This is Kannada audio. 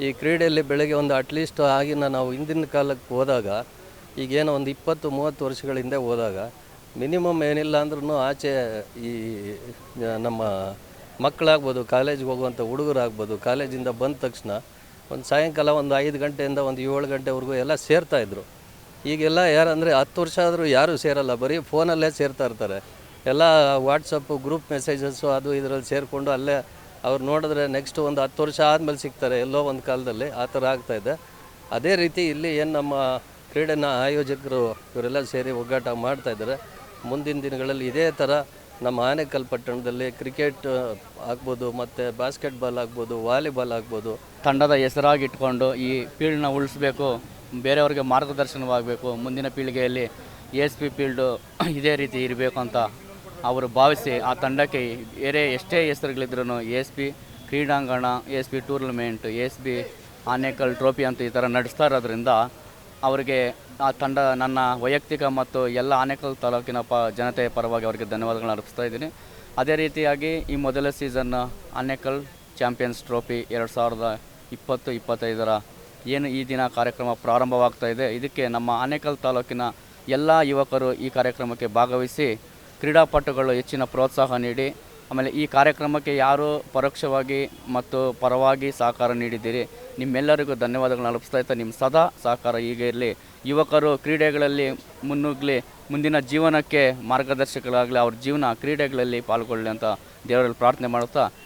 ಈ ಕ್ರೀಡೆಯಲ್ಲಿ ಬೆಳಗ್ಗೆ ಒಂದು ಅಟ್ಲೀಸ್ಟ್ ಆಗಿನ ನಾವು ಹಿಂದಿನ ಕಾಲಕ್ಕೆ ಹೋದಾಗ, ಈಗೇನೋ ಒಂದು 20-30 ವರ್ಷಗಳ ಹಿಂದೆ ಹೋದಾಗ ಮಿನಿಮಮ್ ಏನಿಲ್ಲ ಅಂದ್ರೂ ಆಚೆ ಈ ನಮ್ಮ ಮಕ್ಕಳಾಗ್ಬೋದು, ಕಾಲೇಜಿಗೆ ಹೋಗುವಂಥ ಹುಡುಗರಾಗ್ಬೋದು, ಕಾಲೇಜಿಂದ ಬಂದ ತಕ್ಷಣ ಒಂದು ಸಾಯಂಕಾಲ ಒಂದು 5 ಗಂಟೆಯಿಂದ ಒಂದು 7 ಗಂಟೆವರೆಗೂ ಎಲ್ಲ ಸೇರ್ತಾಯಿದ್ರು. ಈಗೆಲ್ಲ ಯಾರಂದರೆ 10 ವರ್ಷ ಆದರೂ ಯಾರೂ ಸೇರಲ್ಲ, ಬರೀ ಫೋನಲ್ಲೇ ಸೇರ್ತಾ ಇರ್ತಾರೆ. ಎಲ್ಲ ವಾಟ್ಸಪ್ಪು ಗ್ರೂಪ್ ಮೆಸೇಜಸ್ಸು ಅದು ಇದರಲ್ಲಿ ಸೇರಿಕೊಂಡು ಅಲ್ಲೇ ಅವ್ರು ನೋಡಿದ್ರೆ ನೆಕ್ಸ್ಟ್ ಒಂದು 10 ವರ್ಷ ಆದಮೇಲೆ ಸಿಗ್ತಾರೆ ಎಲ್ಲೋ ಒಂದು ಕಾಲದಲ್ಲಿ. ಆ ಥರ ಆಗ್ತಾಯಿದೆ. ಅದೇ ರೀತಿ ಇಲ್ಲಿ ಏನು ನಮ್ಮ ಕ್ರೀಡೆನ ಆಯೋಜಕರು ಇವರೆಲ್ಲ ಸೇರಿ ಒಗ್ಗಟ್ಟ ಮಾಡ್ತಾಯಿದ್ದಾರೆ. ಮುಂದಿನ ದಿನಗಳಲ್ಲಿ ಇದೇ ಥರ ನಮ್ಮ ಆನೇಕಲ್ ಪಟ್ಟಣದಲ್ಲಿ ಕ್ರಿಕೆಟ್ ಆಗ್ಬೋದು, ಮತ್ತು ಬಾಸ್ಕೆಟ್ಬಾಲ್ ಆಗ್ಬೋದು, ವಾಲಿಬಾಲ್ ಆಗ್ಬೋದು. ತಂಡದ ಹೆಸರಾಗಿಟ್ಕೊಂಡು ಈ ಫೀಲ್ಡ್ನ ಉಳಿಸ್ಬೇಕು, ಬೇರೆಯವ್ರಿಗೆ ಮಾರ್ಗದರ್ಶನವಾಗಬೇಕು, ಮುಂದಿನ ಪೀಳಿಗೆಯಲ್ಲಿ SP ಫೀಲ್ಡು ಇದೇ ರೀತಿ ಇರಬೇಕು ಅಂತ ಅವರು ಭಾವಿಸಿ ಆ ತಂಡಕ್ಕೆ ಬೇರೆ ಎಷ್ಟೇ ಹೆಸರುಗಳಿದ್ರೂ SP ಕ್ರೀಡಾಂಗಣ, SP tournament, SP Anekal trophy ಅಂತ ಈ ಥರ ನಡೆಸ್ತಾ ಇರೋದ್ರಿಂದ ಅವರಿಗೆ ಆ ತಂಡ ನನ್ನ ವೈಯಕ್ತಿಕ ಮತ್ತು ಎಲ್ಲ ಆನೇಕಲ್ ತಾಲೂಕಿನ ಜನತೆಯ ಪರವಾಗಿ ಅವರಿಗೆ ಧನ್ಯವಾದಗಳನ್ನ ಅರ್ಪಿಸ್ತಾ ಇದ್ದೀನಿ. ಅದೇ ರೀತಿಯಾಗಿ ಈ ಮೊದಲ ಸೀಸನ್ ಆನೇಕಲ್ ಚಾಂಪಿಯನ್ಸ್ ಟ್ರೋಫಿ 2020-25 ಏನು ಈ ದಿನ ಕಾರ್ಯಕ್ರಮ ಪ್ರಾರಂಭವಾಗ್ತಾ ಇದೆ, ಇದಕ್ಕೆ ನಮ್ಮ ಆನೇಕಲ್ ತಾಲೂಕಿನ ಎಲ್ಲ ಯುವಕರು ಈ ಕಾರ್ಯಕ್ರಮಕ್ಕೆ ಭಾಗವಹಿಸಿ ಕ್ರೀಡಾಪಟುಗಳು ಹೆಚ್ಚಿನ ಪ್ರೋತ್ಸಾಹ ನೀಡಿ, ಆಮೇಲೆ ಈ ಕಾರ್ಯಕ್ರಮಕ್ಕೆ ಯಾರು ಪರೋಕ್ಷವಾಗಿ ಮತ್ತು ಪರವಾಗಿ ಸಹಕಾರ ನೀಡಿದ್ದೀರಿ, ನಿಮ್ಮೆಲ್ಲರಿಗೂ ಧನ್ಯವಾದಗಳನ್ನ ಅರ್ಪಿಸ್ತಾ ಇರ್ತಾ ನಿಮ್ಮ ಸದಾ ಸಹಕಾರ ಹೀಗೆ ಇರಲಿ. ಯುವಕರು ಕ್ರೀಡೆಗಳಲ್ಲಿ ಮುನ್ನುಗ್ಗಲಿ, ಮುಂದಿನ ಜೀವನಕ್ಕೆ ಮಾರ್ಗದರ್ಶಕರಾಗಲಿ, ಅವ್ರ ಜೀವನ ಕ್ರೀಡೆಗಳಲ್ಲಿ ಪಾಲ್ಗೊಳ್ಳಿ ಅಂತ ದೇವರಲ್ಲಿ ಪ್ರಾರ್ಥನೆ ಮಾಡುತ್ತಾ